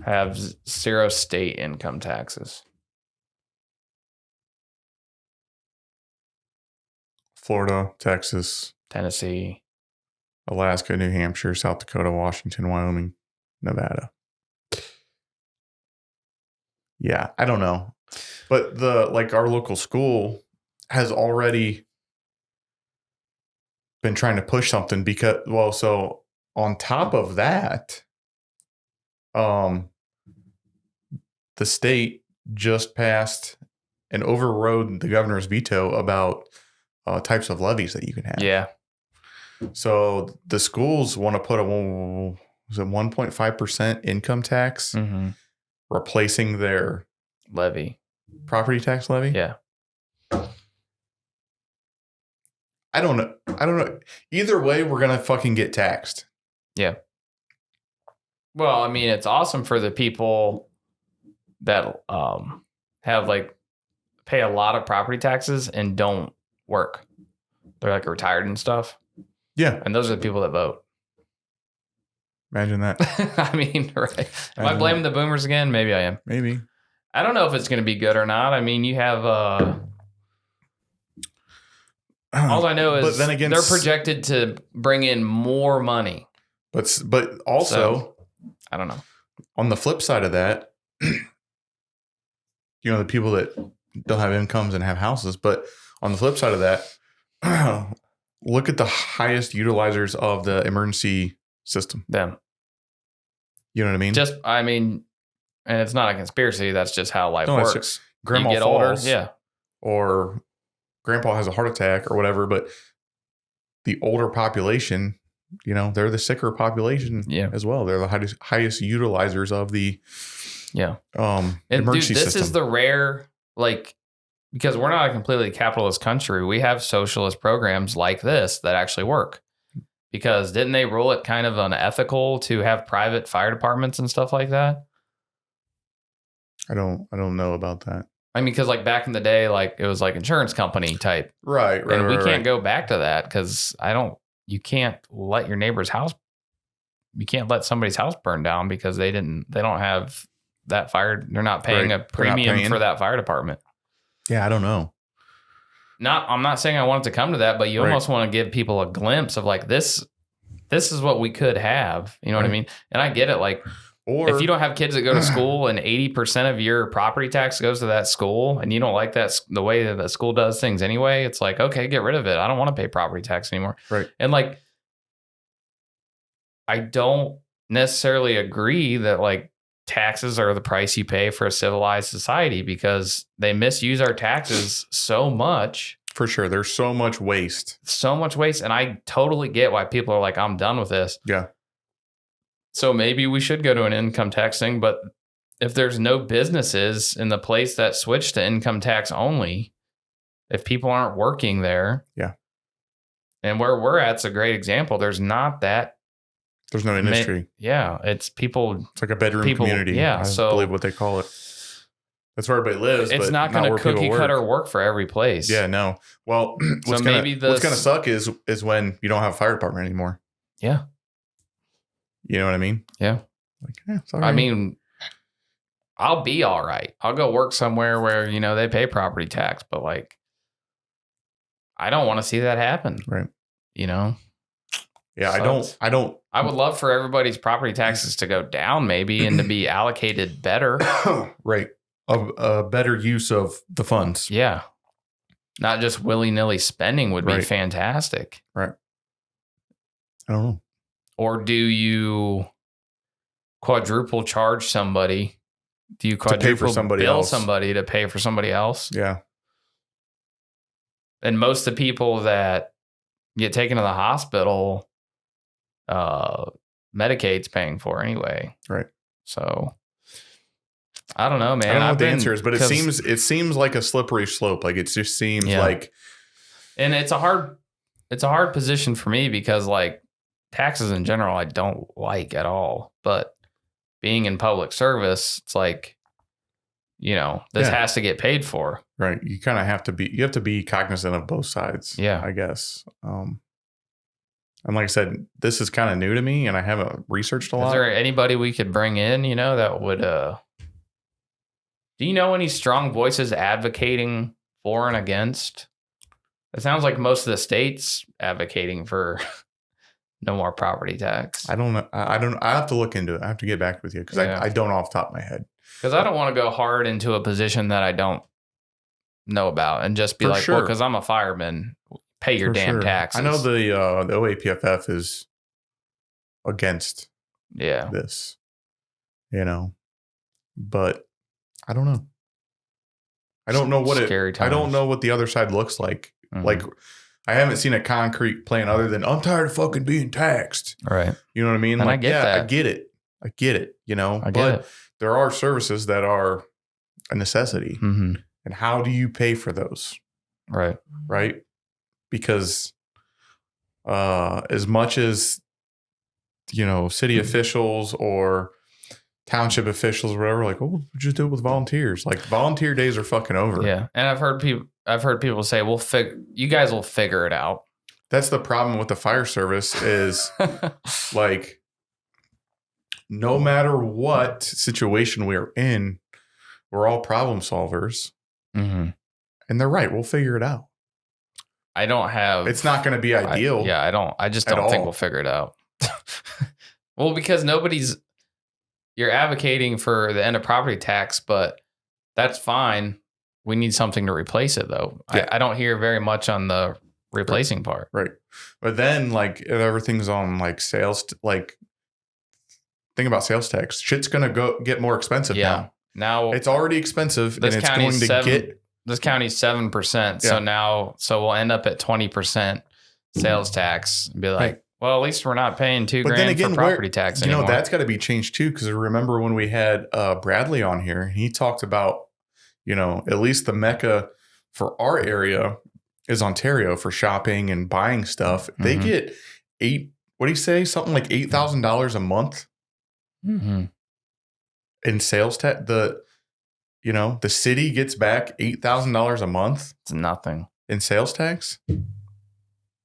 have zero state income taxes. Florida, Texas, Tennessee, Alaska, New Hampshire, South Dakota, Washington, Wyoming, Nevada. Yeah, I don't know. But our local school has already been trying to push something because, so on top of that, the state just passed and overrode the governor's veto about types of levies that you can have. Yeah. So the schools want to put a 1.5% income tax, replacing their property tax levy. Yeah. I don't know. Either way, we're going to fucking get taxed. Yeah. Well, I mean, it's awesome for the people that have like pay a lot of property taxes and don't work. They're like retired and stuff. Yeah. And those are the people that vote. Imagine that. I mean, right. Am I blaming the boomers again? Maybe I am. Maybe. I don't know if it's going to be good or not. I mean, you have, all I know is but then again, they're projected to bring in more money. But also, So, I don't know. On the flip side of that, the people that don't have incomes and have houses, but on the flip side of that, look at the highest utilizers of the emergency system. Them. You know what I mean? And it's not a conspiracy. That's just how life works. Grandma you get falls, older, yeah. Or grandpa has a heart attack or whatever, but the older population, they're the sicker population as well. They're the highest utilizers of the emergency this system. is the rare, because we're not a completely capitalist country. We have socialist programs like this that actually work. Because didn't they rule it kind of unethical to have private fire departments and stuff like that? I don't know about that. I mean, because back in the day, it was insurance company type. Right. And we can't go back to that because you can't let your neighbor's house, you can't let somebody's house burn down because they don't have that fire. They're not paying a premium for that fire department. Yeah, I don't know. I'm not saying I want it to come to that, but you almost want to give people a glimpse of this is what we could have. You know what I mean? And I get it. Or if you don't have kids that go to school and 80% of your property tax goes to that school and you don't like that, the way that the school does things anyway, it's okay, get rid of it. I don't want to pay property tax anymore. Right. And I don't necessarily agree that taxes are the price you pay for a civilized society because they misuse our taxes so much. For sure. There's so much waste. And I totally get why people are I'm done with this. Yeah. So maybe we should go to an income tax thing, but if there's no businesses in the place that switch to income tax only, if people aren't working there. Yeah. And where we're at's a great example. There's not that. There's no industry. It's people. It's like a bedroom community. Yeah. I believe what they call it. That's where everybody lives. It's not going to cookie cutter work for every place. Yeah, no. Well, what's going to suck is when you don't have a fire department anymore. Yeah. You know what I mean? Yeah. I mean, I'll be all right. I'll go work somewhere where, they pay property tax, but I don't want to see that happen. Right. Yeah. I would love for everybody's property taxes to go down maybe and to be allocated better. Right. A better use of the funds. Yeah. Not just willy-nilly spending would be fantastic. Right. I don't know. Or do you quadruple charge somebody? Do you quadruple bill somebody to pay for somebody else? Yeah. And most of the people that get taken to the hospital, Medicaid's paying for anyway. Right. So I don't know, man. I don't know what the answer is, but it seems like a slippery slope. It just seems like, and it's a hard position for me because taxes in general, I don't like at all, but being in public service, it's this has to get paid for. Right. You kind of have to be cognizant of both sides. Yeah. I guess. And like I said, this is kind of new to me and I haven't researched a lot. Is there anybody we could bring in, that would, do you know any strong voices advocating for and against? It sounds like most of the states advocating for no more property tax. I don't know. I have to look into it. I have to get back with you because I don't off the top of my head. Because I don't want to go hard into a position that I don't know about and just be well, because I'm a fireman, pay your damn taxes. I know the OAPFF is against this, but I don't know. I don't know I don't know what the other side looks like. Mm-hmm. I haven't seen a concrete plan other than I'm tired of fucking being taxed. Right. You know what I mean? And I get that. I get it. But there are services that are a necessity. Mm-hmm. And how do you pay for those? Right. Right. Because as much as, city officials or township officials or whatever, like, oh, just do it with volunteers. Like volunteer days are fucking over. Yeah. And I've heard people say, you guys will figure it out. That's the problem with the fire service is like, no matter what situation we're in, we're all problem solvers. Mm-hmm. And they're right. We'll figure it out. I don't have. It's not going to be ideal. I just don't think we'll figure it out. Well, because you're advocating for the end of property tax, but that's fine. We need something to replace it, though. Yeah. I don't hear very much on the replacing part. Right. But then, like, if everything's on, like, sales, like, think about sales tax. Shit's going to get more expensive now. Now it's already expensive, and it's going to get. This county's 7%. Yeah. So we'll end up at 20% sales tax and be like, right. Well, at least we're not paying $2,000 for property tax anymore. That's got to be changed too. Cause I remember when we had Bradley on here, he talked about, at least the mecca for our area is Ontario for shopping and buying stuff. Mm-hmm. They get what do you say? Something like $8,000 a month in sales tax. The city gets back $8,000 a month. It's nothing in sales tax.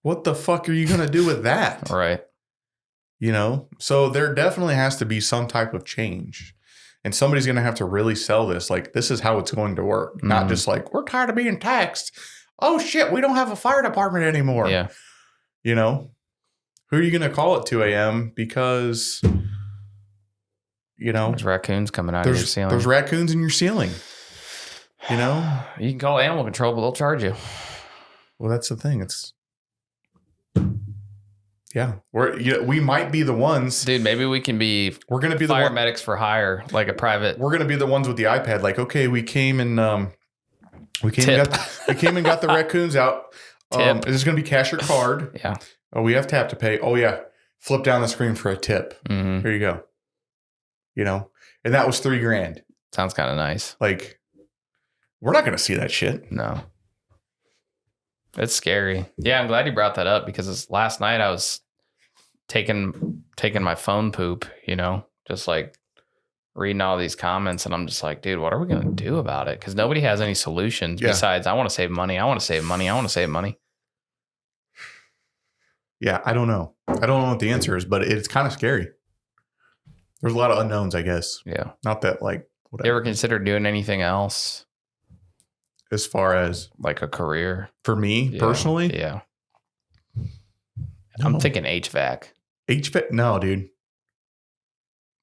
What the fuck are you going to do with that? Right. So there definitely has to be some type of change, and somebody's going to have to really sell this. Like, this is how it's going to work. Mm-hmm. Not just like, we're tired of being taxed. Oh shit. We don't have a fire department anymore. Yeah. Who are you going to call at 2 a.m. because, there's raccoons coming out of your ceiling. There's raccoons in your ceiling. You can call animal control, but they'll charge you. Well, that's the thing. We might be the ones. Dude, maybe we can be. We're going to be the medics for hire, like a private. We're going to be the ones with the iPad. Like, okay, we came and got the raccoons out. Is this going to be cash or card? Yeah. Oh, we have tap to pay. Oh yeah, flip down the screen for a tip. Mm-hmm. Here you go. And that was $3,000. Sounds kind of nice. Like, we're not going to see that shit. No. It's scary. Yeah, I'm glad you brought that up because last night I was taking my phone poop, just like reading all these comments, and I'm just like, dude, what are we going to do about it? Because nobody has any solutions besides, I want to save money. I want to save money. I want to save money. Yeah, I don't know. I don't know what the answer is, but it's kind of scary. There's a lot of unknowns, I guess. Yeah. Not that, like, whatever. You ever consider doing anything else? As far as? Like a career? For me, personally? Yeah. No. I'm thinking HVAC. HVAC? No, dude.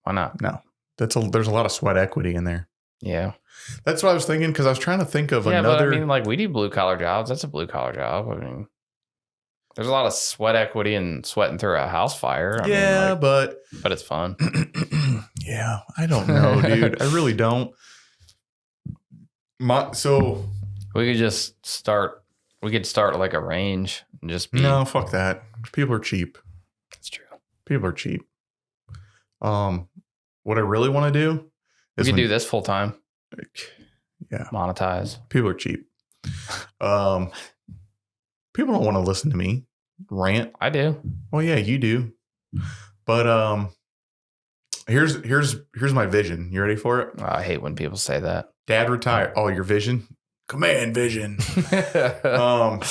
Why not? No. There's a lot of sweat equity in there. Yeah. That's what I was thinking, because I was trying to think of another. But I mean, like, we do blue-collar jobs. That's a blue-collar job. I mean, there's a lot of sweat equity in sweating through a house fire. I mean, but it's fun. Yeah, I don't know, dude. I really don't. So we could just start. We could start like a range and just be. No, fuck that. People are cheap. That's true. People are cheap. What I really want to do is we could do this full time. Yeah, monetize. People are cheap. People don't want to listen to me rant. I do. Well, yeah, you do. But here's my vision. You ready for it? I hate when people say that. Dad retired. Oh, your vision? Command vision. When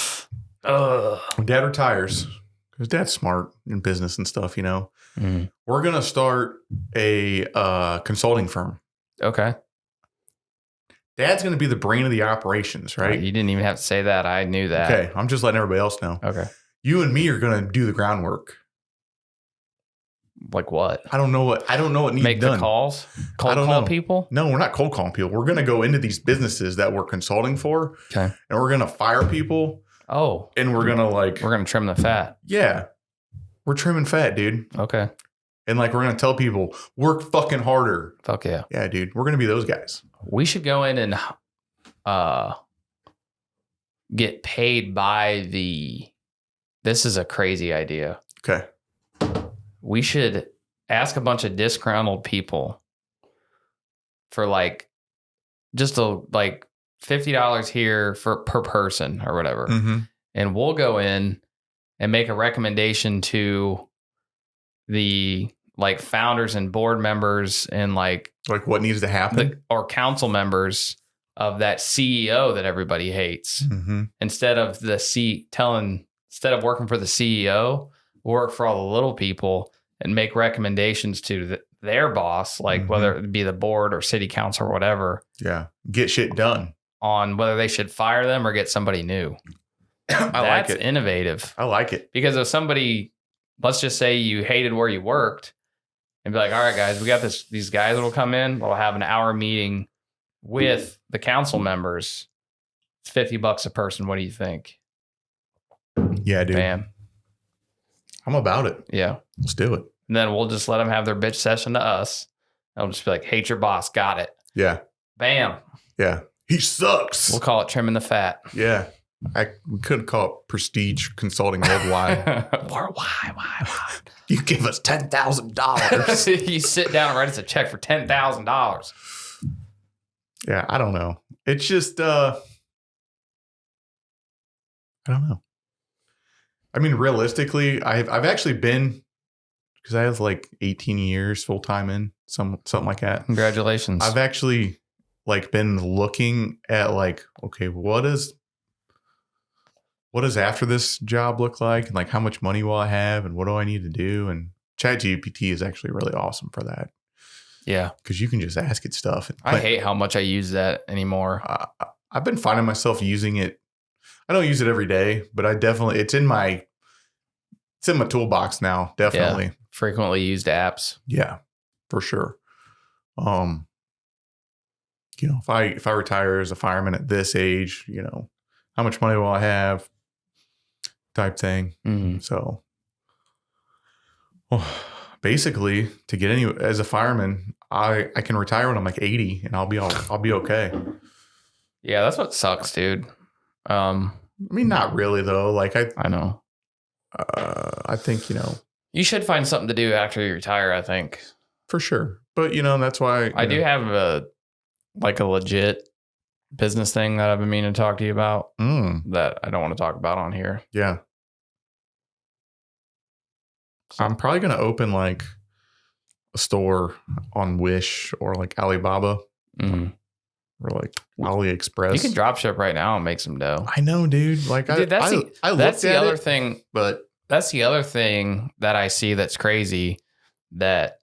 Dad retires, because Dad's smart in business and stuff, we're gonna start a consulting firm. Okay. Dad's going to be the brain of the operations, right? You didn't even have to say that. I knew that. Okay. I'm just letting everybody else know. Okay. You and me are going to do the groundwork. Like what? I don't know what needs Make done. The calls? Cold call people? No, we're not cold calling people. We're going to go into these businesses that we're consulting for. Okay. And we're going to fire people. Oh. And we're going to we're going to trim the fat. Yeah. We're trimming fat, dude. Okay. And like, we're going to tell people, work fucking harder. Fuck yeah. Yeah, dude. We're going to be those guys. We should go in and get paid by this is a crazy idea. Okay. We should ask a bunch of disgruntled people for just $50 here per person or whatever. Mm-hmm. And we'll go in and make a recommendation to the like founders and board members and like what needs to happen or council members of that CEO that everybody hates. Mm-hmm. Instead of instead of working for the CEO, work for all the little people and make recommendations to their boss, like whether it be the board or city council or whatever. Yeah. Get shit done on whether they should fire them or get somebody new. I like it. That's innovative. I like it. Because if somebody, let's just say you hated where you worked and be like, all right, guys, we got these guys that will come in. We'll have an hour meeting with the council members. It's $50 a person. What do you think? Yeah, dude. Bam. I'm about it. Yeah. Let's do it. And then we'll just let them have their bitch session to us. I'll just be like, hate your boss. Got it. Yeah. Bam. Yeah. He sucks. We'll call it trimming the fat. Yeah. We could call it Prestige Consulting Worldwide. Why? You give us $10,000. You sit down and write us a check for $10,000. Yeah, I don't know. It's just, I don't know. I mean, realistically, I've actually been, because I have like 18 years full time in something like that. Congratulations. I've actually like been looking at like, okay, what does after this job look like? And like, how much money will I have? And what do I need to do? And ChatGPT is actually really awesome for that. Yeah. Because you can just ask it stuff. And I hate how much I use that anymore. I've been finding myself using it. I don't use it every day, but it's in my toolbox now. Definitely. Yeah. Frequently used apps. Yeah, for sure. If I retire as a fireman at this age, how much money will I have? Type thing. Mm-hmm. So, basically, to get as a fireman, I can retire when I'm like 80, and I'll be okay. Yeah, that's what sucks, dude. I mean, not really though. Like I know. I think you should find something to do after you retire. I think for sure, but that's why I do have a legit business thing that I've been meaning to talk to you about that I don't want to talk about on here. Yeah. I'm probably going to open like a store on Wish or like Alibaba or like AliExpress. You can drop ship right now and make some dough. I know, dude. Like that's the other thing. But that's the other thing that I see that's crazy, that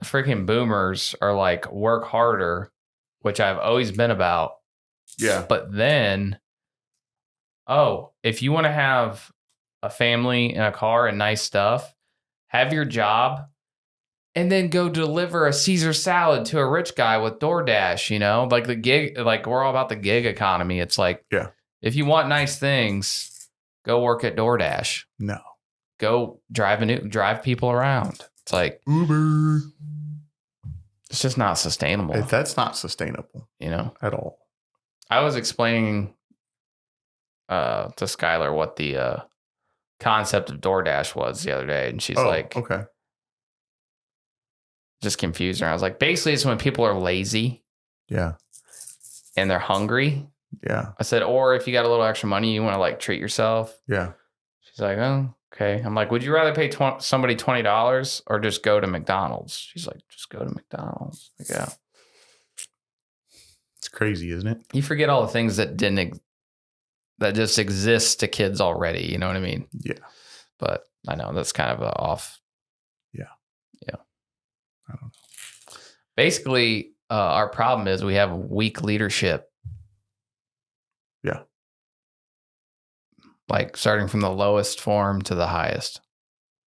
freaking boomers are like, work harder, which I've always been about. Yeah. But then, if you want to have a family and a car and nice stuff, have your job and then go deliver a Caesar salad to a rich guy with DoorDash, like the gig, like we're all about the gig economy. It's like, yeah, if you want nice things, go work at DoorDash. No. Go drive people around. It's like Uber. It's just not sustainable. That's not sustainable, at all. I was explaining to Skylar what the concept of DoorDash was the other day, and she's like, okay. Just confused her. I was like, basically, it's when people are lazy. Yeah. And they're hungry. Yeah. I said, or if you got a little extra money, you want to like treat yourself. Yeah. She's like, oh, okay. I'm like, would you rather pay somebody $20 or just go to McDonald's? She's like, just go to McDonald's. Like, yeah. It's crazy, isn't it? You forget all the things that that just exist to kids already. You know what I mean? Yeah. But I know that's kind of off. Yeah. Yeah. I don't know. Basically, our problem is we have weak leadership. Yeah. Like starting from the lowest form to the highest.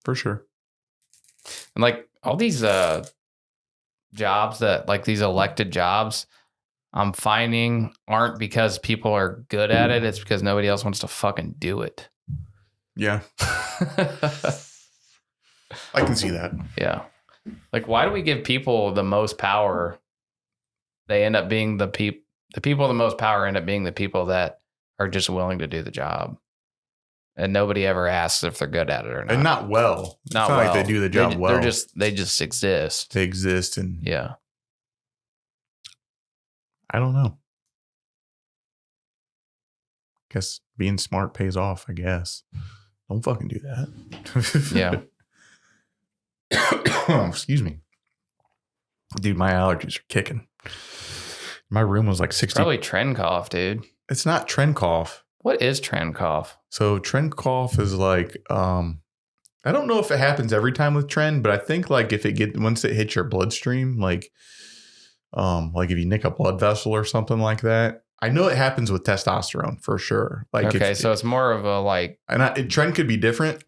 For sure. And like all these jobs that like these elected jobs, I'm finding aren't because people are good at it. It's because nobody else wants to fucking do it. Yeah. I can see that. Yeah. Like, why do we give people the most power? They end up being the people with the most power end up being the people that are just willing to do the job. And nobody ever asks if they're good at it or not. And not well. It's not like they do the job well. They just exist. They exist. And yeah. I don't know. Guess being smart pays off, I guess. Don't fucking do that. Yeah. Excuse me. Dude, my allergies are kicking. My room was like 60. Probably trend cough, dude. It's not trend cough. What is trend cough? So trend cough is like, I don't know if it happens every time with trend, but I think like if once it hits your bloodstream, like if you nick a blood vessel or something like that. I know it happens with testosterone for sure. Like, okay, so it's more of a like, and trend could be different.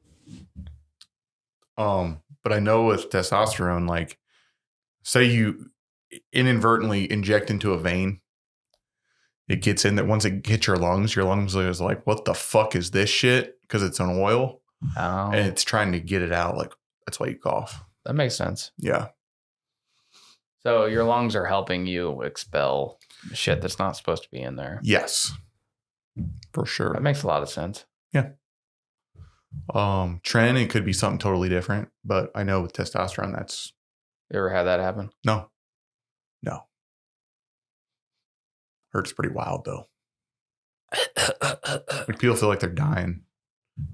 But I know with testosterone, like, say you inadvertently inject into a vein, it gets in there. Once it hits your lungs is like, what the fuck is this shit? Because it's an oil, and it's trying to get it out. Like, that's why you cough. That makes sense. Yeah. So your lungs are helping you expel shit that's not supposed to be in there. Yes, for sure. That makes a lot of sense. Yeah. Trend, it could be something totally different, but I know with testosterone, that's. You ever had that happen? No. Hurts pretty wild though. Like people feel like they're dying.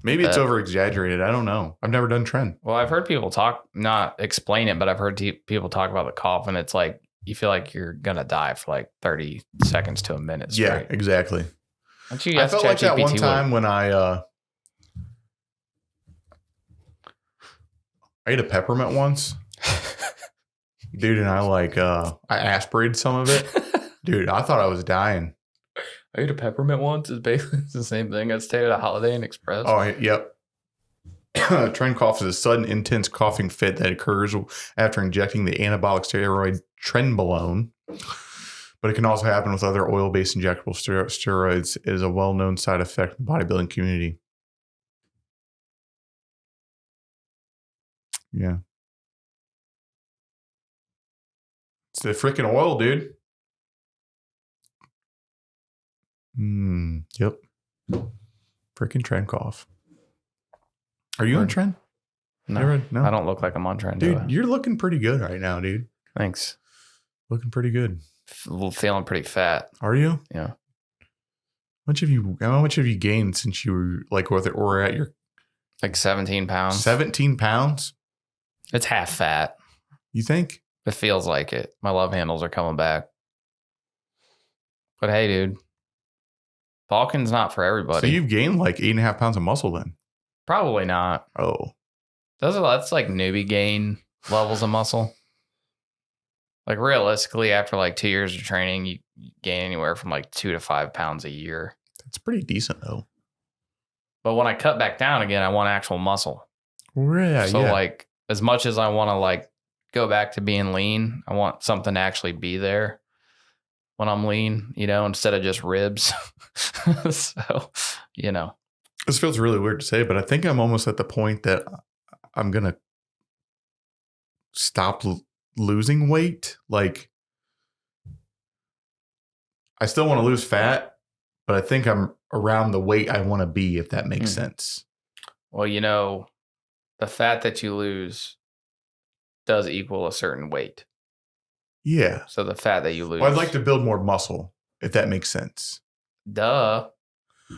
Maybe it's over exaggerated. I don't know. I've never done trend. Well, I've heard people not explain it, but I've heard people talk about the cough, and it's like you feel like you're gonna die for like 30 seconds to a minute straight. Yeah, exactly. I felt like that one time when I ate a peppermint once, dude, and I aspirated some of it. Dude, I thought I was dying. I ate a peppermint once. It's basically the same thing. I stayed at a Holiday Inn Express. Oh, yep. Trend cough is a sudden, intense coughing fit that occurs after injecting the anabolic steroid trenbolone. But it can also happen with other oil-based injectable steroids. It is a well-known side effect in the bodybuilding community. Yeah. It's the freaking oil, dude. Yep. Freaking trend cough. Are you on trend? No, I don't look like I'm on trend. Dude, you're looking pretty good right now, dude. Thanks. Looking pretty good. Feeling pretty fat. Are you? Yeah. How much have you gained since you were like or at your like 17 pounds? 17 pounds? It's half fat. You think? It feels like it. My love handles are coming back. But hey, dude, bulking's not for everybody. So you've gained like 8.5 pounds of muscle then? Probably not. Oh. That's like newbie gain levels of muscle. Like realistically, after like 2 years of training, you gain anywhere from like 2 to 5 pounds a year. That's pretty decent though. But when I cut back down again, I want actual muscle. Yeah. So like as much as I want to like go back to being lean, I want something to actually be there when I'm lean, instead of just ribs. So, This feels really weird to say, but I think I'm almost at the point that I'm going to stop losing weight. Like, I still want to lose fat, but I think I'm around the weight I want to be, if that makes sense. Well, the fat that you lose does equal a certain weight. Yeah. So the fat that you lose. Well, I'd like to build more muscle, if that makes sense. Duh.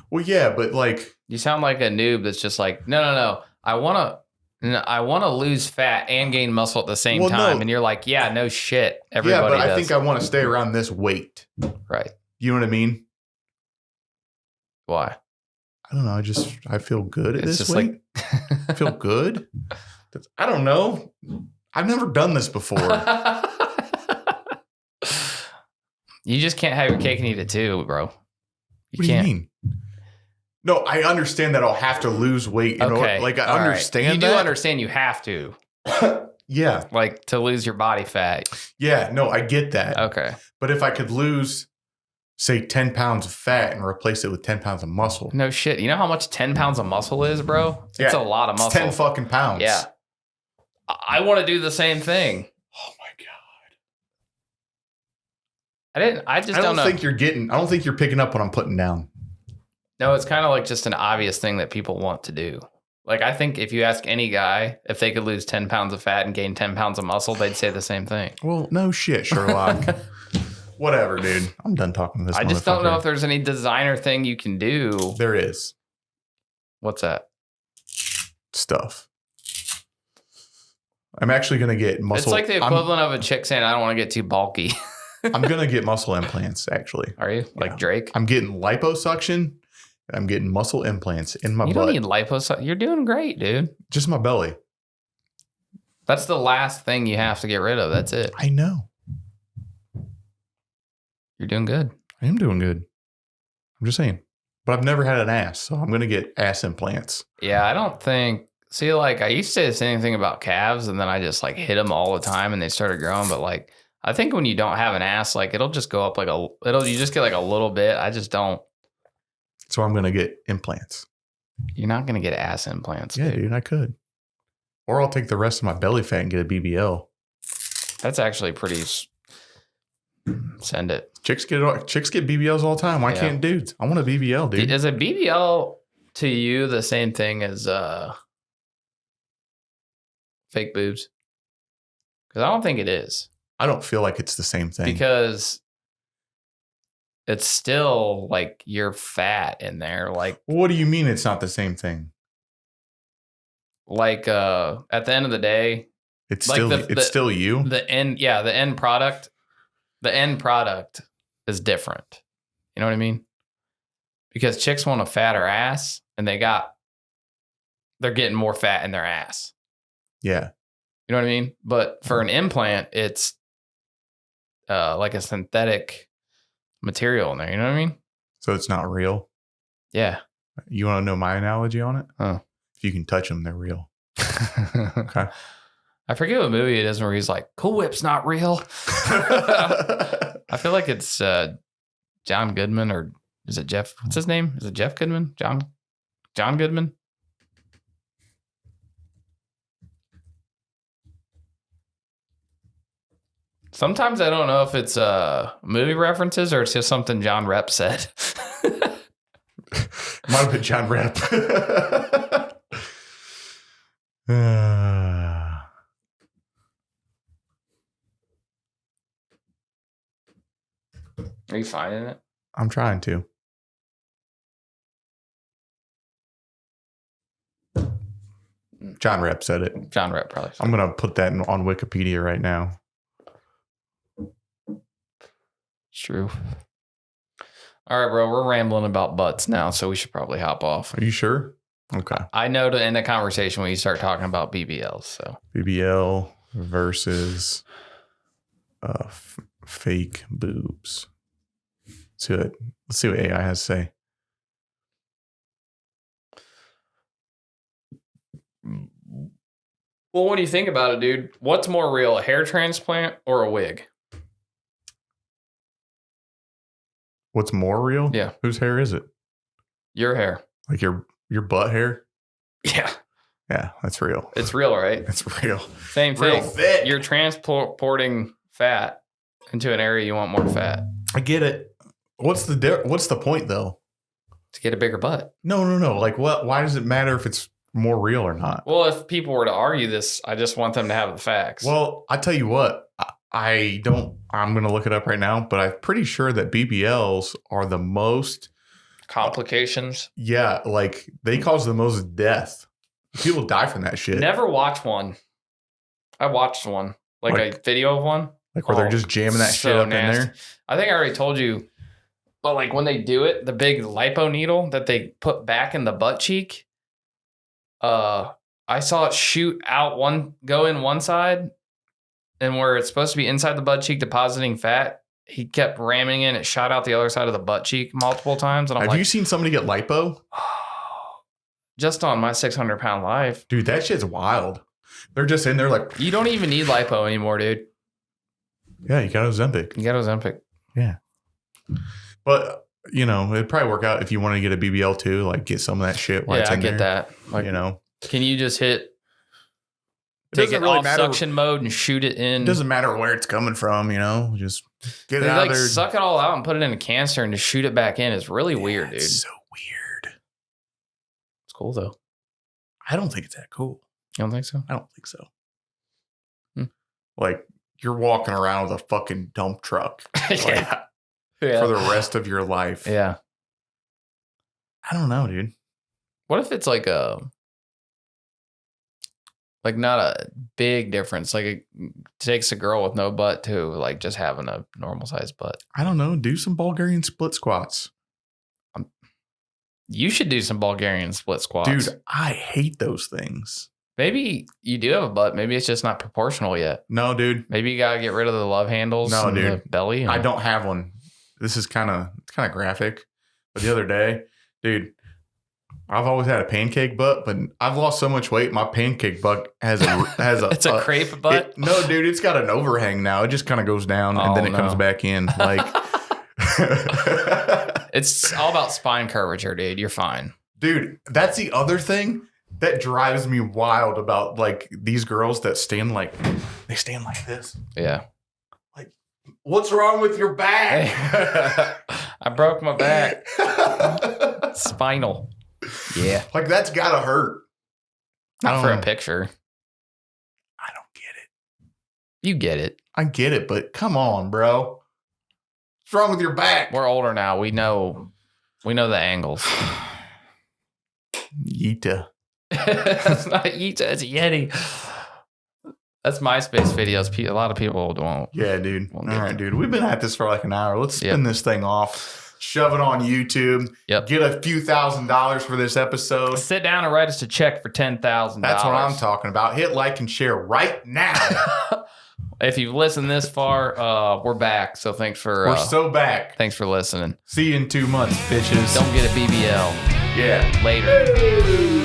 Well, yeah, but like. You sound like a noob that's just like, no. I want to lose fat and gain muscle at the same time. No. And you're like, yeah, no shit. Everybody does. I think I want to stay around this weight. Right. You know what I mean? Why? I don't know. I feel good at this weight. I feel good. I don't know. I've never done this before. You just can't have your cake and eat it too, bro. What do you mean? No, I understand that I'll have to lose weight. Okay. I understand You do understand you have to. Yeah. Like to lose your body fat. Yeah. No, I get that. Okay. But if I could lose, say, 10 pounds of fat and replace it with 10 pounds of muscle. No shit. You know how much 10 pounds of muscle is, bro? It's a lot of muscle. It's 10 fucking pounds. Yeah. I want to do the same thing. Oh my God. I don't know. I don't think you're picking up what I'm putting down. No, it's kind of like just an obvious thing that people want to do. Like, I think if you ask any guy if they could lose 10 pounds of fat and gain 10 pounds of muscle, they'd say the same thing. Well, no shit, Sherlock. Whatever, dude. I'm done talking to this. I just don't know if there's any designer thing you can do. There is. What's that? Stuff. I'm actually going to get muscle. It's like the equivalent of a chick saying, I don't want to get too bulky. I'm going to get muscle implants, actually. Are you? Like Drake? I'm getting liposuction. And I'm getting muscle implants in my butt. You don't need liposuction. You're doing great, dude. Just my belly. That's the last thing you have to get rid of. That's it. I know. You're doing good. I am doing good. I'm just saying. But I've never had an ass, so I'm going to get ass implants. Yeah, I don't think... See, like, I used to say the same thing about calves, and then I just, like, hit them all the time, and they started growing. But, like, I think when you don't have an ass, like, it'll just go up, like, you just get, like, a little bit. I just don't... So I'm going to get implants. You're not going to get ass implants. Yeah, dude, I could. Or I'll take the rest of my belly fat and get a BBL. That's actually pretty... Send it. Chicks get BBLs all the time. Why can't dudes? I want a BBL, dude. Is a BBL to you the same thing as fake boobs? Because I don't think it is. I don't feel like it's the same thing. Because it's still like you're fat in there. Like, what do you mean it's not the same thing? Like at the end of the day, it's like still you. The end product. The end product is different. You know what I mean? Because chicks want a fatter ass, and they're getting more fat in their ass. Yeah. You know what I mean? But for an implant, it's like a synthetic material in there. You know what I mean? So it's not real? Yeah. You want to know my analogy on it? Oh. If you can touch them, they're real. Okay. I forget what movie it is where he's like, Cool Whip's not real. I feel like it's John Goodman, or is it Jeff? What's his name? Is it Jeff Goodman? John Goodman? Sometimes I don't know if it's movie references or it's just something John Rep said. Might have been John Rep. Are you finding it? I'm trying to. John Rep said it. John Rep probably said I'm going to put that on Wikipedia right now. It's true. All right, bro. We're rambling about butts now, so we should probably hop off. Are you sure? Okay. I know to end the conversation when you start talking about BBLs. So BBL versus fake boobs. Let's see what AI has to say. Well, when you think about it, dude, what's more real, a hair transplant or a wig? What's more real? Yeah. Whose hair is it? Your hair. Like your butt hair? Yeah. Yeah, that's real. It's real, right? It's real. Same thing. Real thick. You're transporting fat into an area you want more fat. I get it. What's the point though? To get a bigger butt. No. Like what? Why does it matter if it's more real or not? Well, if people were to argue this, I just want them to have the facts. Well, I tell you what, I'm going to look it up right now, but I'm pretty sure that BBLs are the most complications. Yeah. Like they cause the most death. People die from that shit. Never watch one. I watched one, like a video of one. Like where they're just jamming that shit up nasty. In there. I think I already told you, but like when they do it, the big lipo needle that they put back in the butt cheek, I saw it shoot out go in one side, and where it's supposed to be inside the butt cheek depositing fat, he kept ramming in. It shot out the other side of the butt cheek multiple times. And Have you seen somebody get lipo? Just on my 600-pound life. Dude, that shit's wild. They're just in there like... You don't even need lipo anymore, dude. Yeah, you got Ozempic. Yeah. But, it'd probably work out if you want to get a BBL too, like get some of that shit while it's in there. Yeah, I get that. Like, can you just take it really off suction mode and shoot it in? It doesn't matter where it's coming from, just get it out there. Suck it all out and put it in a canister and just shoot it back in. It's really weird, dude. It's so weird. It's cool, though. I don't think it's that cool. You don't think so? I don't think so. Like, you're walking around with a fucking dump truck. Yeah. For the rest of your life. Yeah. I don't know, dude. What if it's like Like not a big difference. Like it takes a girl with no butt to like just having a normal sized butt. I don't know. Do some Bulgarian split squats. You should do some Bulgarian split squats. Dude, I hate those things. Maybe you do have a butt. Maybe it's just not proportional yet. No, dude. Maybe you gotta get rid of the love handles. No, and dude. The belly. I don't have one. This is kind of graphic. But the other day, dude, I've always had a pancake butt, but I've lost so much weight. My pancake butt has a it's a crepe butt. No, dude, it's got an overhang now. It just kind of goes down and then it comes back in. Like it's all about spine curvature, dude. You're fine. Dude, that's the other thing that drives me wild about like these girls that stand like this. Yeah. Like, what's wrong with your back? I broke my back. Spinal. Yeah. Like that's gotta hurt. Not for a picture. I don't get it. You get it. I get it, but come on, bro. What's wrong with your back? We're older now. We know the angles. Yeeta. That's not Yeeta, it's Yeti. That's MySpace videos. A lot of people won't. Yeah, dude. Won't All right, dude. We've been at this for like an hour. Let's spin this thing off. Shove it on YouTube. Yep. Get a few $1,000s for this episode. Sit down and write us a check for $10,000. That's what I'm talking about. Hit like and share right now. If you've listened this far, we're back. So thanks for we're so back. Thanks for listening. See you in 2 months, bitches. Don't get a BBL. Yeah. Later. Woo!